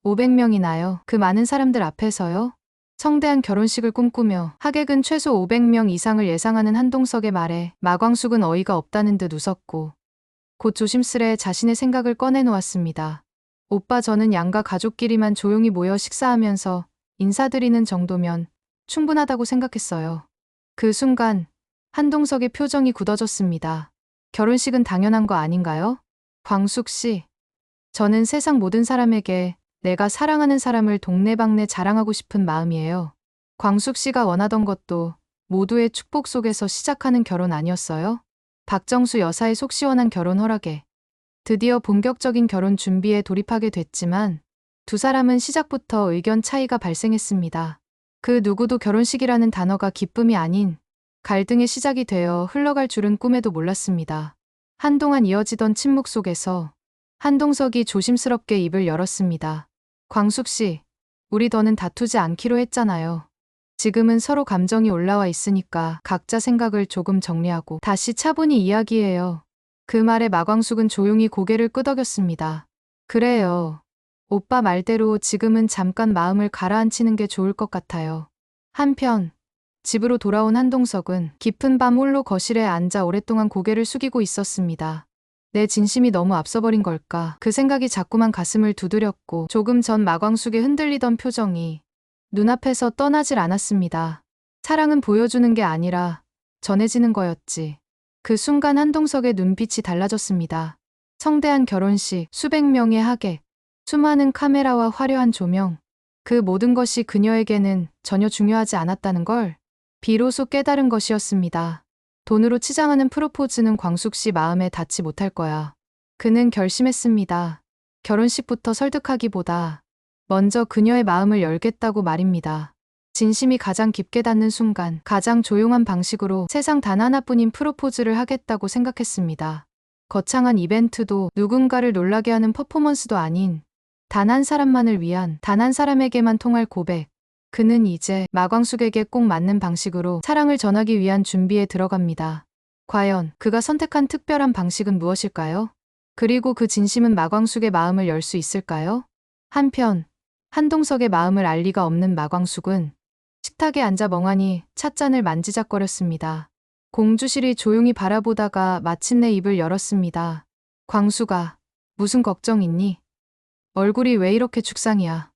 500명이나요? 그 많은 사람들 앞에서요? 성대한 결혼식을 꿈꾸며 하객은 최소 500명 이상을 예상하는 한동석의 말에 마광숙은 어이가 없다는 듯 웃었고 곧 조심스레 자신의 생각을 꺼내놓았습니다. 오빠, 저는 양가 가족끼리만 조용히 모여 식사하면서 인사드리는 정도면 충분하다고 생각했어요. 그 순간 한동석의 표정이 굳어졌습니다. 결혼식은 당연한 거 아닌가요? 광숙 씨, 저는 세상 모든 사람에게 내가 사랑하는 사람을 동네방네 자랑하고 싶은 마음이에요. 광숙 씨가 원하던 것도 모두의 축복 속에서 시작하는 결혼 아니었어요? 박정수 여사의 속 시원한 결혼 허락에 드디어 본격적인 결혼 준비에 돌입하게 됐지만 두 사람은 시작부터 의견 차이가 발생했습니다. 그 누구도 결혼식이라는 단어가 기쁨이 아닌 갈등의 시작이 되어 흘러갈 줄은 꿈에도 몰랐습니다. 한동안 이어지던 침묵 속에서 한동석이 조심스럽게 입을 열었습니다. 광숙 씨, 우리 더는 다투지 않기로 했잖아요. 지금은 서로 감정이 올라와 있으니까 각자 생각을 조금 정리하고 다시 차분히 이야기해요. 그 말에 마광숙은 조용히 고개를 끄덕였습니다. 그래요. 오빠 말대로 지금은 잠깐 마음을 가라앉히는 게 좋을 것 같아요. 한편 집으로 돌아온 한동석은 깊은 밤 홀로 거실에 앉아 오랫동안 고개를 숙이고 있었습니다. 내 진심이 너무 앞서버린 걸까? 그 생각이 자꾸만 가슴을 두드렸고 조금 전 마광숙의 흔들리던 표정이 눈앞에서 떠나질 않았습니다. 사랑은 보여주는 게 아니라 전해지는 거였지. 그 순간 한동석의 눈빛이 달라졌습니다. 성대한 결혼식, 수백 명의 하객, 수많은 카메라와 화려한 조명. 그 모든 것이 그녀에게는 전혀 중요하지 않았다는 걸 비로소 깨달은 것이었습니다. 돈으로 치장하는 프로포즈는 광숙 씨 마음에 닿지 못할 거야. 그는 결심했습니다. 결혼식부터 설득하기보다 먼저 그녀의 마음을 열겠다고 말입니다. 진심이 가장 깊게 닿는 순간 가장 조용한 방식으로 세상 단 하나뿐인 프로포즈를 하겠다고 생각했습니다. 거창한 이벤트도 누군가를 놀라게 하는 퍼포먼스도 아닌 단 한 사람만을 위한 단 한 사람에게만 통할 고백. 그는 이제 마광숙에게 꼭 맞는 방식으로 사랑을 전하기 위한 준비에 들어갑니다. 과연 그가 선택한 특별한 방식은 무엇일까요? 그리고 그 진심은 마광숙의 마음을 열 수 있을까요? 한편 한동석의 마음을 알 리가 없는 마광숙은 식탁에 앉아 멍하니 찻잔을 만지작거렸습니다. 공주실이 조용히 바라보다가 마침내 입을 열었습니다. 광숙아, 무슨 걱정 있니? 얼굴이 왜 이렇게 죽상이야?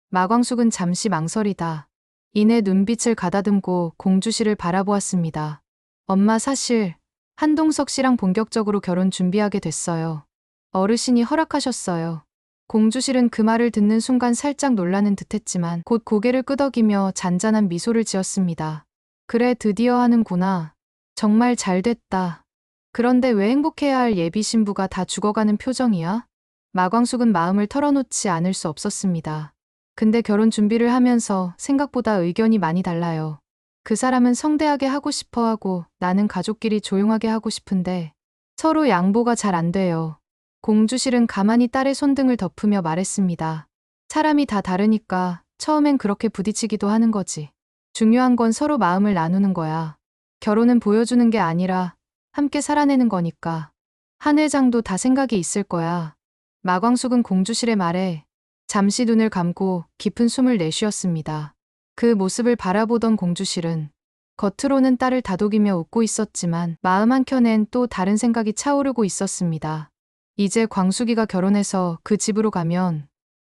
마광숙은 잠시 망설이다. 이내 눈빛을 가다듬고 공주실을 바라보았습니다. 엄마, 사실 한동석 씨랑 본격적으로 결혼 준비하게 됐어요. 어르신이 허락하셨어요. 공주실은 그 말을 듣는 순간 살짝 놀라는 듯했지만 곧 고개를 끄덕이며 잔잔한 미소를 지었습니다. 그래, 드디어 하는구나. 정말 잘 됐다. 그런데 왜 행복해야 할 예비 신부가 다 죽어가는 표정이야? 마광숙은 마음을 털어놓지 않을 수 없었습니다. 근데 결혼 준비를 하면서 생각보다 의견이 많이 달라요. 그 사람은 성대하게 하고 싶어 하고 나는 가족끼리 조용하게 하고 싶은데 서로 양보가 잘 안 돼요. 공주실은 가만히 딸의 손등을 덮으며 말했습니다. 사람이 다 다르니까 처음엔 그렇게 부딪히기도 하는 거지. 중요한 건 서로 마음을 나누는 거야. 결혼은 보여주는 게 아니라 함께 살아내는 거니까. 한 회장도 다 생각이 있을 거야. 마광숙은 공주실의 말에 잠시 눈을 감고 깊은 숨을 내쉬었습니다. 그 모습을 바라보던 공주실은 겉으로는 딸을 다독이며 웃고 있었지만 마음 한켠엔 또 다른 생각이 차오르고 있었습니다. 이제 광숙이가 결혼해서 그 집으로 가면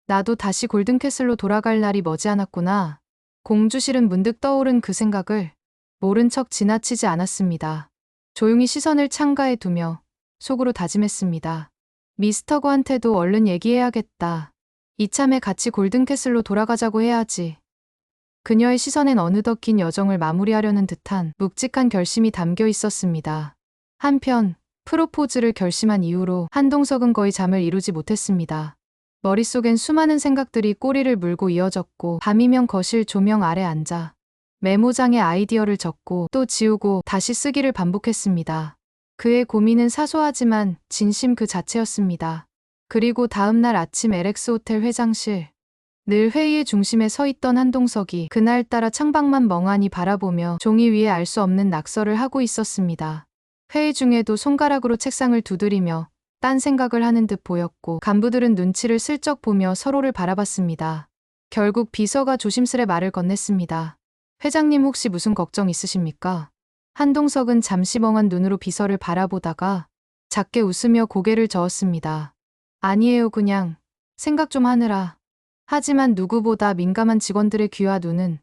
나도 다시 골든캐슬로 돌아갈 날이 머지않았구나. 공주실은 문득 떠오른 그 생각을 모른 척 지나치지 않았습니다. 조용히 시선을 창가에 두며 속으로 다짐했습니다. 미스터 고한테도 얼른 얘기해야겠다. 이참에 같이 골든캐슬로 돌아가자고 해야지. 그녀의 시선엔 어느덧 긴 여정을 마무리하려는 듯한 묵직한 결심이 담겨 있었습니다. 한편 프로포즈를 결심한 이후로 한동석은 거의 잠을 이루지 못했습니다. 머릿속엔 수많은 생각들이 꼬리를 물고 이어졌고 밤이면 거실 조명 아래 앉아 메모장에 아이디어를 적고 또 지우고 다시 쓰기를 반복했습니다. 그의 고민은 사소하지만 진심 그 자체였습니다. 그리고 다음 날 아침 LX 호텔 회장실. 늘 회의의 중심에 서 있던 한동석이 그날따라 창밖만 멍하니 바라보며 종이 위에 알 수 없는 낙서를 하고 있었습니다. 회의 중에도 손가락으로 책상을 두드리며 딴 생각을 하는 듯 보였고 간부들은 눈치를 슬쩍 보며 서로를 바라봤습니다. 결국 비서가 조심스레 말을 건넸습니다. 회장님 혹시 무슨 걱정 있으십니까? 한동석은 잠시 멍한 눈으로 비서를 바라보다가 작게 웃으며 고개를 저었습니다. 아니에요, 그냥 생각 좀 하느라. 하지만 누구보다 민감한 직원들의 귀와 눈은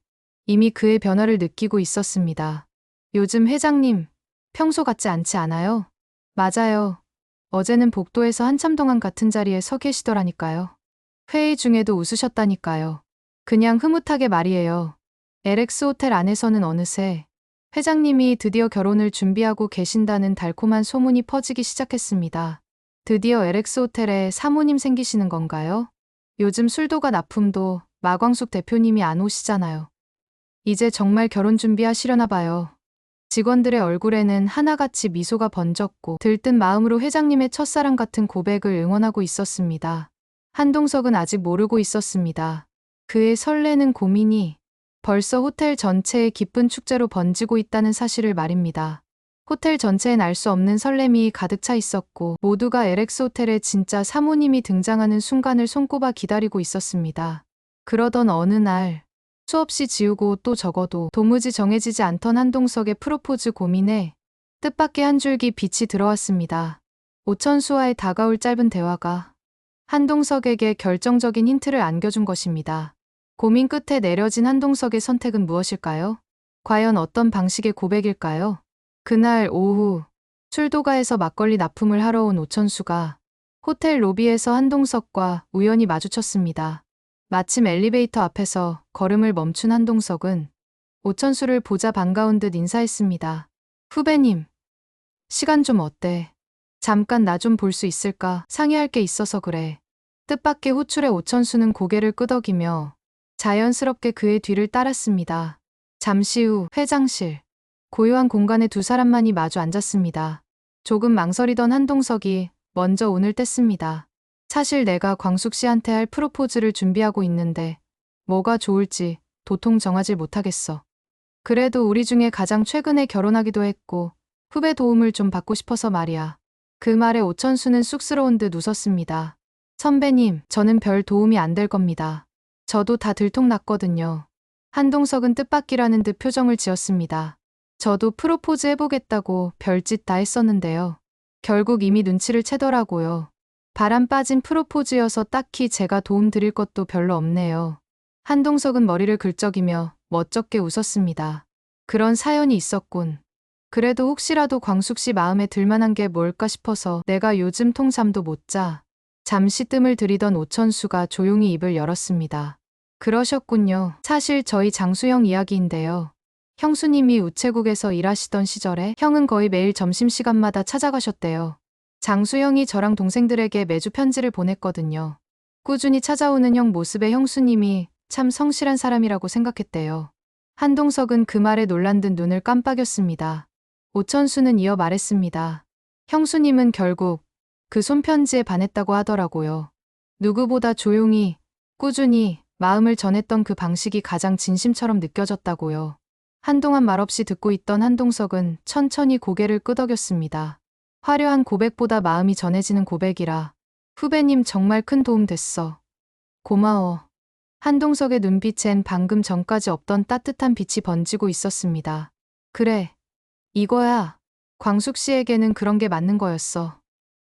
이미 그의 변화를 느끼고 있었습니다. 요즘 회장님, 평소 같지 않지 않아요? 맞아요. 어제는 복도에서 한참 동안 같은 자리에 서 계시더라니까요. 회의 중에도 웃으셨다니까요. 그냥 흐뭇하게 말이에요. LX 호텔 안에서는 어느새 회장님이 드디어 결혼을 준비하고 계신다는 달콤한 소문이 퍼지기 시작했습니다. 드디어 LX 호텔에 사모님 생기시는 건가요? 요즘 술도가 납품도 마광숙 대표님이 안 오시잖아요. 이제 정말 결혼 준비하시려나 봐요. 직원들의 얼굴에는 하나같이 미소가 번졌고 들뜬 마음으로 회장님의 첫사랑 같은 고백을 응원하고 있었습니다. 한동석은 아직 모르고 있었습니다. 그의 설레는 고민이 벌써 호텔 전체에 기쁜 축제로 번지고 있다는 사실을 말입니다. 호텔 전체엔 알 수 없는 설렘이 가득 차 있었고 모두가 LX 호텔에 진짜 사모님이 등장하는 순간을 손꼽아 기다리고 있었습니다. 그러던 어느 날 수없이 지우고 또 적어도 도무지 정해지지 않던 한동석의 프로포즈 고민에 뜻밖의 한 줄기 빛이 들어왔습니다. 오천수와의 다가올 짧은 대화가 한동석에게 결정적인 힌트를 안겨준 것입니다. 고민 끝에 내려진 한동석의 선택은 무엇일까요? 과연 어떤 방식의 고백일까요? 그날 오후 술도가에서 막걸리 납품을 하러 온 오천수가 호텔 로비에서 한동석과 우연히 마주쳤습니다. 마침 엘리베이터 앞에서 걸음을 멈춘 한동석은 오천수를 보자 반가운 듯 인사했습니다. 후배님, 시간 좀 어때? 잠깐 나 좀 볼 수 있을까? 상의할 게 있어서 그래. 뜻밖의 호출에 오천수는 고개를 끄덕이며 자연스럽게 그의 뒤를 따랐습니다. 잠시 후 회장실. 고요한 공간에 두 사람만이 마주 앉았습니다. 조금 망설이던 한동석이 먼저 운을 뗐습니다. 사실 내가 광숙 씨한테 할 프로포즈를 준비하고 있는데 뭐가 좋을지 도통 정하질 못하겠어. 그래도 우리 중에 가장 최근에 결혼하기도 했고 후배 도움을 좀 받고 싶어서 말이야. 그 말에 오천수는 쑥스러운 듯 웃었습니다. 선배님, 저는 별 도움이 안 될 겁니다. 저도 다 들통났거든요. 한동석은 뜻밖이라는 듯 표정을 지었습니다. 저도 프로포즈 해보겠다고 별짓 다 했었는데요. 결국 이미 눈치를 채더라고요. 바람 빠진 프로포즈여서 딱히 제가 도움 드릴 것도 별로 없네요. 한동석은 머리를 긁적이며 멋쩍게 웃었습니다. 그런 사연이 있었군. 그래도 혹시라도 광숙 씨 마음에 들만한 게 뭘까 싶어서 내가 요즘 통잠도 못 자. 잠시 뜸을 들이던 오천수가 조용히 입을 열었습니다. 그러셨군요. 사실 저희 장수형 이야기인데요. 형수님이 우체국에서 일하시던 시절에 형은 거의 매일 점심시간마다 찾아가셨대요. 장수형이 저랑 동생들에게 매주 편지를 보냈거든요. 꾸준히 찾아오는 형 모습에 형수님이 참 성실한 사람이라고 생각했대요. 한동석은 그 말에 놀란 듯 눈을 깜빡였습니다. 오천수는 이어 말했습니다. 형수님은 결국 그 손편지에 반했다고 하더라고요. 누구보다 조용히, 꾸준히 마음을 전했던 그 방식이 가장 진심처럼 느껴졌다고요. 한동안 말없이 듣고 있던 한동석은 천천히 고개를 끄덕였습니다. 화려한 고백보다 마음이 전해지는 고백이라. 후배님 정말 큰 도움 됐어. 고마워. 한동석의 눈빛엔 방금 전까지 없던 따뜻한 빛이 번지고 있었습니다. 그래. 이거야. 광숙 씨에게는 그런 게 맞는 거였어.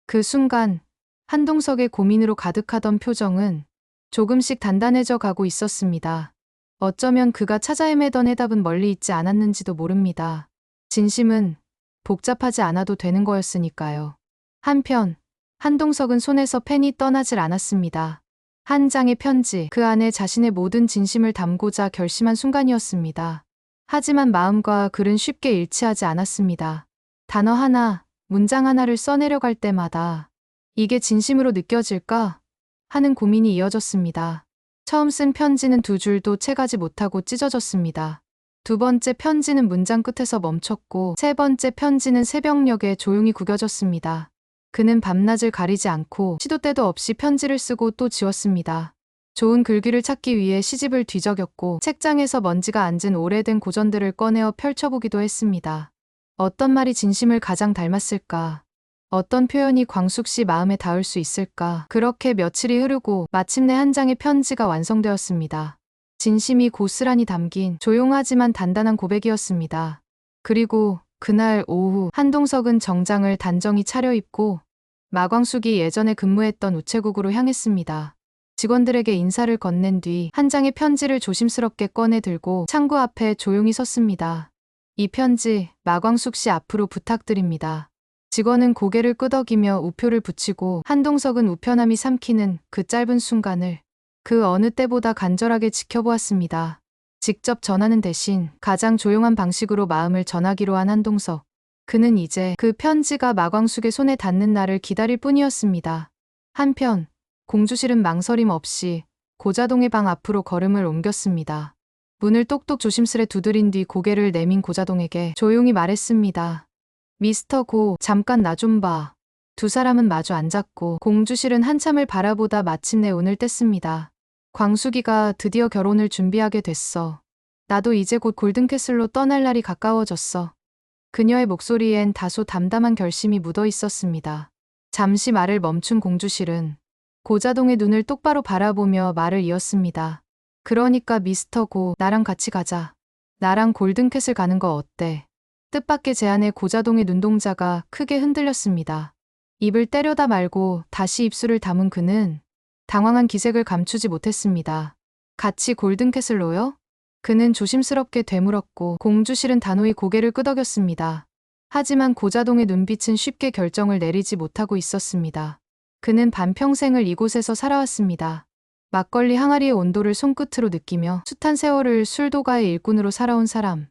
그 순간 한동석의 고민으로 가득하던 표정은 조금씩 단단해져 가고 있었습니다. 어쩌면 그가 찾아 헤매던 해답은 멀리 있지 않았는지도 모릅니다. 진심은 복잡하지 않아도 되는 거였으니까요. 한편 한동석은 손에서 펜이 떠나질 않았습니다. 한 장의 편지, 그 안에 자신의 모든 진심을 담고자 결심한 순간이었습니다. 하지만 마음과 글은 쉽게 일치하지 않았습니다. 단어 하나, 문장 하나를 써내려갈 때마다 이게 진심으로 느껴질까? 하는 고민이 이어졌습니다. 처음 쓴 편지는 두 줄도 채가지 못하고 찢어졌습니다. 두 번째 편지는 문장 끝에서 멈췄고 세 번째 편지는 새벽녘에 조용히 구겨졌습니다. 그는 밤낮을 가리지 않고 시도 때도 없이 편지를 쓰고 또 지웠습니다. 좋은 글귀를 찾기 위해 시집을 뒤적였고 책장에서 먼지가 앉은 오래된 고전들을 꺼내어 펼쳐보기도 했습니다. 어떤 말이 진심을 가장 닮았을까? 어떤 표현이 광숙 씨 마음에 닿을 수 있을까? 그렇게 며칠이 흐르고 마침내 한 장의 편지가 완성되었습니다. 진심이 고스란히 담긴 조용하지만 단단한 고백이었습니다. 그리고 그날 오후 한동석은 정장을 단정히 차려입고 마광숙이 예전에 근무했던 우체국으로 향했습니다. 직원들에게 인사를 건넨 뒤 한 장의 편지를 조심스럽게 꺼내 들고 창구 앞에 조용히 섰습니다. 이 편지 마광숙 씨 앞으로 부탁드립니다. 직원은 고개를 끄덕이며 우표를 붙이고 한동석은 우편함이 삼키는 그 짧은 순간을 그 어느 때보다 간절하게 지켜보았습니다. 직접 전하는 대신 가장 조용한 방식으로 마음을 전하기로 한 한동석. 그는 이제 그 편지가 마광숙의 손에 닿는 날을 기다릴 뿐이었습니다. 한편 공주실은 망설임 없이 고자동의 방 앞으로 걸음을 옮겼습니다. 문을 똑똑 조심스레 두드린 뒤 고개를 내민 고자동에게 조용히 말했습니다. 미스터 고, 잠깐 나 좀 봐. 두 사람은 마주 앉았고 공주실은 한참을 바라보다 마침내 운을 뗐습니다. 광숙이가 드디어 결혼을 준비하게 됐어. 나도 이제 곧 골든캐슬로 떠날 날이 가까워졌어. 그녀의 목소리엔 다소 담담한 결심이 묻어 있었습니다. 잠시 말을 멈춘 공주실은 고자동의 눈을 똑바로 바라보며 말을 이었습니다. 그러니까 미스터 고, 나랑 같이 가자. 나랑 골든캐슬 가는 거 어때? 뜻밖의 제안에 고자동의 눈동자가 크게 흔들렸습니다. 입을 때려다 말고 다시 입술을 다문 그는 당황한 기색을 감추지 못했습니다. 같이 골든캐슬로요? 그는 조심스럽게 되물었고 공주실은 단호히 고개를 끄덕였습니다. 하지만 고자동의 눈빛은 쉽게 결정을 내리지 못하고 있었습니다. 그는 반평생을 이곳에서 살아왔습니다. 막걸리 항아리의 온도를 손끝으로 느끼며 숱한 세월을 술도가의 일꾼으로 살아온 사람.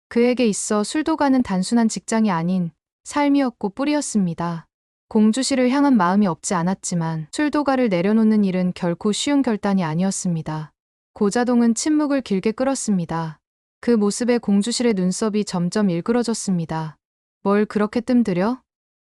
그에게 있어 술도가는 단순한 직장이 아닌 삶이었고 뿌리였습니다. 공주실을 향한 마음이 없지 않았지만 술도가를 내려놓는 일은 결코 쉬운 결단이 아니었습니다. 고자동은 침묵을 길게 끌었습니다. 그 모습에 공주실의 눈썹이 점점 일그러졌습니다. 뭘 그렇게 뜸들여?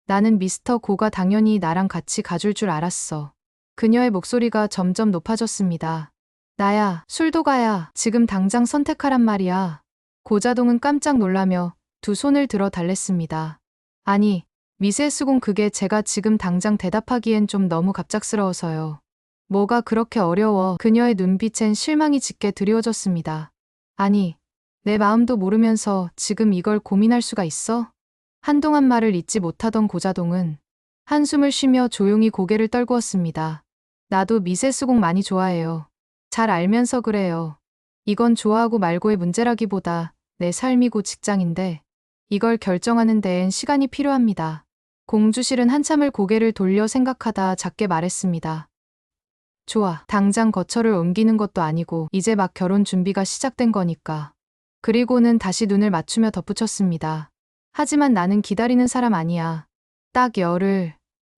나는 미스터 고가 당연히 나랑 같이 가줄 줄 알았어. 그녀의 목소리가 점점 높아졌습니다. 나야, 술도가야, 지금 당장 선택하란 말이야. 고자동은 깜짝 놀라며 두 손을 들어 달랬습니다. 아니, 미세스공 그게 제가 지금 당장 대답하기엔 좀 너무 갑작스러워서요. 뭐가 그렇게 어려워? 그녀의 눈빛엔 실망이 짙게 드리워졌습니다. 아니, 내 마음도 모르면서 지금 이걸 고민할 수가 있어? 한동안 말을 잇지 못하던 고자동은 한숨을 쉬며 조용히 고개를 떨구었습니다. 나도 미세스공 많이 좋아해요. 잘 알면서 그래요. 이건 좋아하고 말고의 문제라기보다 내 삶이고 직장인데 이걸 결정하는 데엔 시간이 필요합니다. 공주실은 한참을 고개를 돌려 생각하다 작게 말했습니다. 좋아. 당장 거처를 옮기는 것도 아니고 이제 막 결혼 준비가 시작된 거니까. 그리고는 다시 눈을 맞추며 덧붙였습니다. 하지만 나는 기다리는 사람 아니야. 딱 열흘.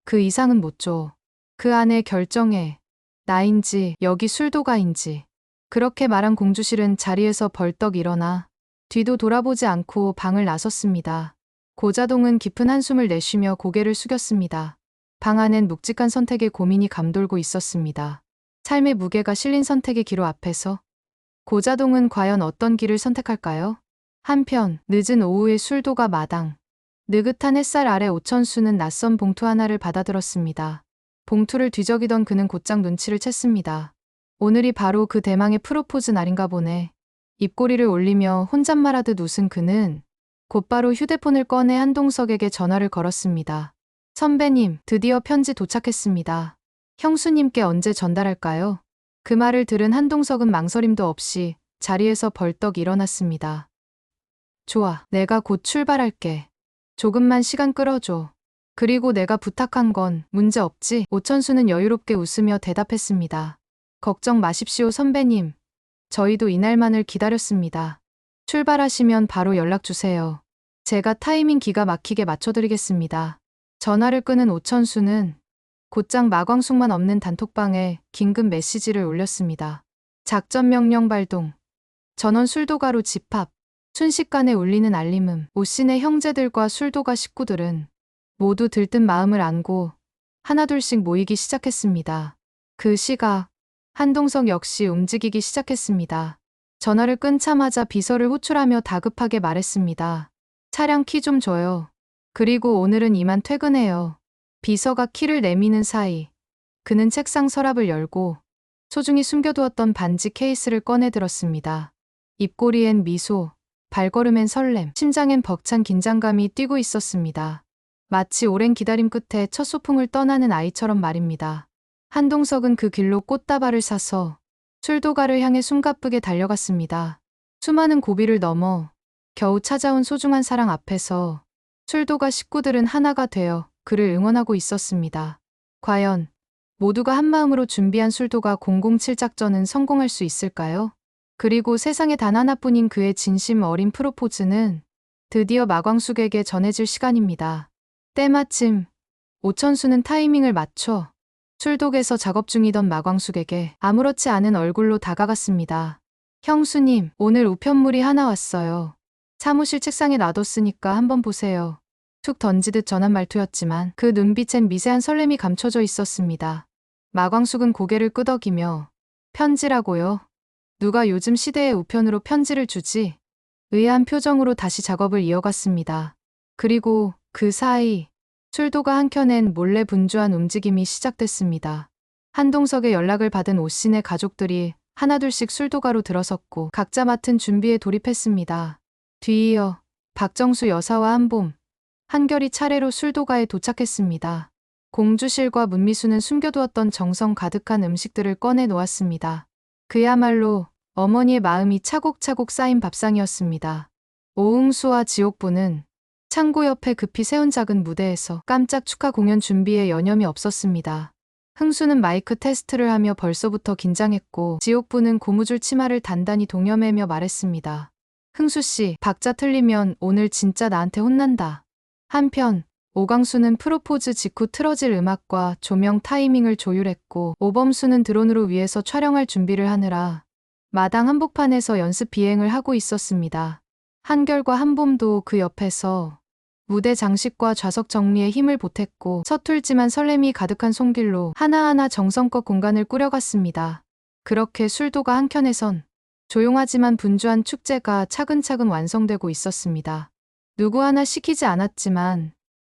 그 이상은 못 줘. 그 안에 결정해. 나인지 여기 술도가인지. 그렇게 말한 공주실은 자리에서 벌떡 일어나 뒤도 돌아보지 않고 방을 나섰습니다. 고자동은 깊은 한숨을 내쉬며 고개를 숙였습니다. 방 안엔 묵직한 선택의 고민이 감돌고 있었습니다. 삶의 무게가 실린 선택의 기로 앞에서 고자동은 과연 어떤 길을 선택할까요? 한편 늦은 오후의 술도가 마당. 느긋한 햇살 아래 오천수는 낯선 봉투 하나를 받아들었습니다. 봉투를 뒤적이던 그는 곧장 눈치를 챘습니다. 오늘이 바로 그 대망의 프로포즈 날인가 보네. 입꼬리를 올리며 혼잣말하듯 웃은 그는 곧바로 휴대폰을 꺼내 한동석에게 전화를 걸었습니다. 선배님, 드디어 편지 도착했습니다. 형수님께 언제 전달할까요? 그 말을 들은 한동석은 망설임도 없이 자리에서 벌떡 일어났습니다. 좋아, 내가 곧 출발할게. 조금만 시간 끌어줘. 그리고 내가 부탁한 건 문제 없지? 오천수는 여유롭게 웃으며 대답했습니다. 걱정 마십시오, 선배님. 저희도 이날만을 기다렸습니다. 출발하시면 바로 연락 주세요. 제가 타이밍 기가 막히게 맞춰드리겠습니다. 전화를 끊은 오천수는 곧장 마광숙만 없는 단톡방에 긴급 메시지를 올렸습니다. 작전 명령 발동. 전원 술도가로 집합. 순식간에 울리는 알림음. 오신의 형제들과 술도가 식구들은 모두 들뜬 마음을 안고 하나둘씩 모이기 시작했습니다. 그 시각 한동석 역시 움직이기 시작했습니다. 전화를 끊자마자 비서를 호출하며 다급하게 말했습니다. 차량 키 좀 줘요. 그리고 오늘은 이만 퇴근해요. 비서가 키를 내미는 사이 그는 책상 서랍을 열고 소중히 숨겨두었던 반지 케이스를 꺼내 들었습니다. 입꼬리엔 미소, 발걸음엔 설렘, 심장엔 벅찬 긴장감이 뛰고 있었습니다. 마치 오랜 기다림 끝에 첫 소풍을 떠나는 아이처럼 말입니다. 한동석은 그 길로 꽃다발을 사서 술도가를 향해 숨가쁘게 달려갔습니다. 수많은 고비를 넘어 겨우 찾아온 소중한 사랑 앞에서 술도가 식구들은 하나가 되어 그를 응원하고 있었습니다. 과연 모두가 한마음으로 준비한 술도가 007 작전은 성공할 수 있을까요? 그리고 세상에 단 하나뿐인 그의 진심 어린 프로포즈는 드디어 마광숙에게 전해질 시간입니다. 때마침 오천수는 타이밍을 맞춰 술독에서 작업 중이던 마광숙에게 아무렇지 않은 얼굴로 다가갔습니다. 형수님, 오늘 우편물이 하나 왔어요. 사무실 책상에 놔뒀으니까 한번 보세요. 툭 던지듯 전한 말투였지만 그 눈빛엔 미세한 설렘이 감춰져 있었습니다. 마광숙은 고개를 끄덕이며 편지라고요? 누가 요즘 시대의 우편으로 편지를 주지? 의아한 표정으로 다시 작업을 이어갔습니다. 그리고 그 사이 술도가 한켠엔 몰래 분주한 움직임이 시작됐습니다. 한동석의 연락을 받은 오씨네 가족들이 하나둘씩 술도가로 들어섰고 각자 맡은 준비에 돌입했습니다. 뒤이어 박정수 여사와 한봄, 한결이 차례로 술도가에 도착했습니다. 공주실과 문미수는 숨겨두었던 정성 가득한 음식들을 꺼내 놓았습니다. 그야말로 어머니의 마음이 차곡차곡 쌓인 밥상이었습니다. 오응수와 지옥부는 창고 옆에 급히 세운 작은 무대에서 깜짝 축하 공연 준비에 여념이 없었습니다. 흥수는 마이크 테스트를 하며 벌써부터 긴장했고 지옥부는 고무줄 치마를 단단히 동여매며 말했습니다. 흥수씨, 박자 틀리면 오늘 진짜 나한테 혼난다. 한편 오광수는 프로포즈 직후 틀어질 음악과 조명 타이밍을 조율했고 오범수는 드론으로 위에서 촬영할 준비를 하느라 마당 한복판에서 연습 비행을 하고 있었습니다. 한결과 한봄도 그 옆에서 무대 장식과 좌석 정리에 힘을 보탰고 서툴지만 설렘이 가득한 손길로 하나하나 정성껏 공간을 꾸려갔습니다. 그렇게 술도가 한켠에선 조용하지만 분주한 축제가 차근차근 완성되고 있었습니다. 누구 하나 시키지 않았지만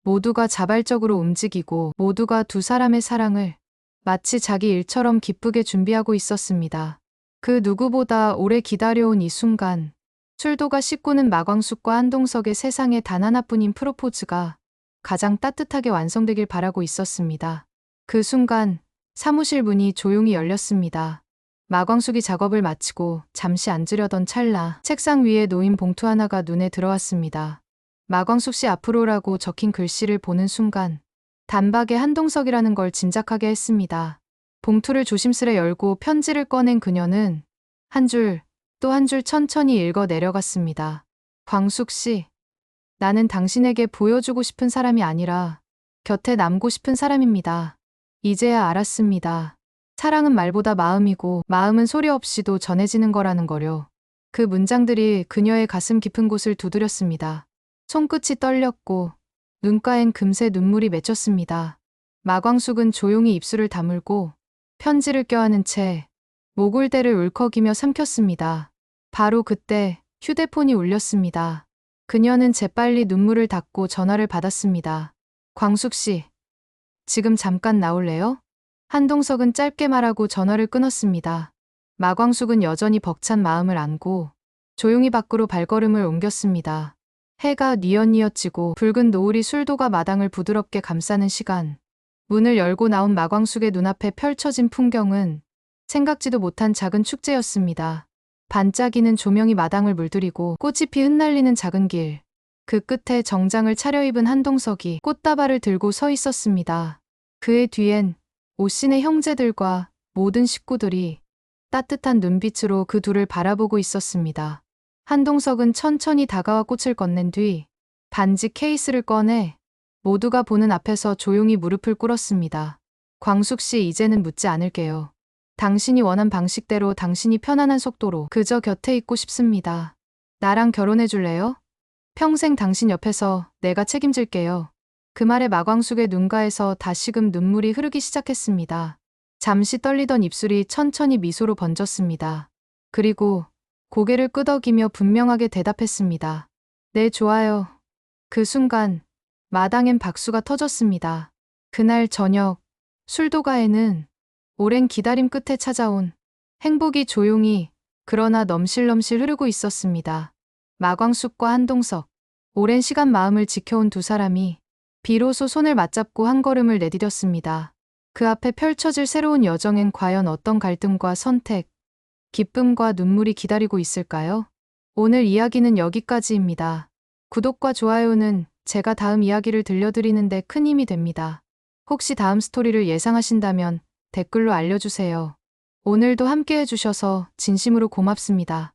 모두가 자발적으로 움직이고 모두가 두 사람의 사랑을 마치 자기 일처럼 기쁘게 준비하고 있었습니다. 그 누구보다 오래 기다려온 이 순간, 술도가 씻고는 마광숙과 한동석의 세상에 단 하나뿐인 프로포즈가 가장 따뜻하게 완성되길 바라고 있었습니다. 그 순간 사무실 문이 조용히 열렸습니다. 마광숙이 작업을 마치고 잠시 앉으려던 찰나 책상 위에 놓인 봉투 하나가 눈에 들어왔습니다. 마광숙 씨 앞으로라고 적힌 글씨를 보는 순간 단박에 한동석이라는 걸 짐작하게 했습니다. 봉투를 조심스레 열고 편지를 꺼낸 그녀는 한 줄 또 한 줄 천천히 읽어 내려갔습니다. 광숙 씨, 나는 당신에게 보여주고 싶은 사람이 아니라 곁에 남고 싶은 사람입니다. 이제야 알았습니다. 사랑은 말보다 마음이고 마음은 소리 없이도 전해지는 거라는 거요. 그 문장들이 그녀의 가슴 깊은 곳을 두드렸습니다. 손끝이 떨렸고 눈가엔 금세 눈물이 맺혔습니다. 마광숙은 조용히 입술을 다물고 편지를 껴안은 채 목울대를 울컥이며 삼켰습니다. 바로 그때 휴대폰이 울렸습니다. 그녀는 재빨리 눈물을 닦고 전화를 받았습니다. 광숙 씨, 지금 잠깐 나올래요? 한동석은 짧게 말하고 전화를 끊었습니다. 마광숙은 여전히 벅찬 마음을 안고 조용히 밖으로 발걸음을 옮겼습니다. 해가 뉘엿뉘엿지고 붉은 노을이 술도가 마당을 부드럽게 감싸는 시간. 문을 열고 나온 마광숙의 눈앞에 펼쳐진 풍경은 생각지도 못한 작은 축제였습니다. 반짝이는 조명이 마당을 물들이고 꽃잎이 흩날리는 작은 길. 그 끝에 정장을 차려입은 한동석이 꽃다발을 들고 서 있었습니다. 그의 뒤엔 오씨네 형제들과 모든 식구들이 따뜻한 눈빛으로 그 둘을 바라보고 있었습니다. 한동석은 천천히 다가와 꽃을 건넨 뒤 반지 케이스를 꺼내 모두가 보는 앞에서 조용히 무릎을 꿇었습니다. 광숙 씨, 이제는 묻지 않을게요. 당신이 원한 방식대로 당신이 편안한 속도로 그저 곁에 있고 싶습니다. 나랑 결혼해 줄래요? 평생 당신 옆에서 내가 책임질게요. 그 말에 마광숙의 눈가에서 다시금 눈물이 흐르기 시작했습니다. 잠시 떨리던 입술이 천천히 미소로 번졌습니다. 그리고 고개를 끄덕이며 분명하게 대답했습니다. 네, 좋아요. 그 순간 마당엔 박수가 터졌습니다. 그날 저녁, 술도가에는 오랜 기다림 끝에 찾아온 행복이 조용히 그러나 넘실넘실 흐르고 있었습니다. 마광숙과 한동석, 오랜 시간 마음을 지켜온 두 사람이 비로소 손을 맞잡고 한 걸음을 내디뎠습니다. 그 앞에 펼쳐질 새로운 여정엔 과연 어떤 갈등과 선택, 기쁨과 눈물이 기다리고 있을까요? 오늘 이야기는 여기까지입니다. 구독과 좋아요는 제가 다음 이야기를 들려드리는데 큰 힘이 됩니다. 혹시 다음 스토리를 예상하신다면 댓글로 알려주세요. 오늘도 함께 해주셔서 진심으로 고맙습니다.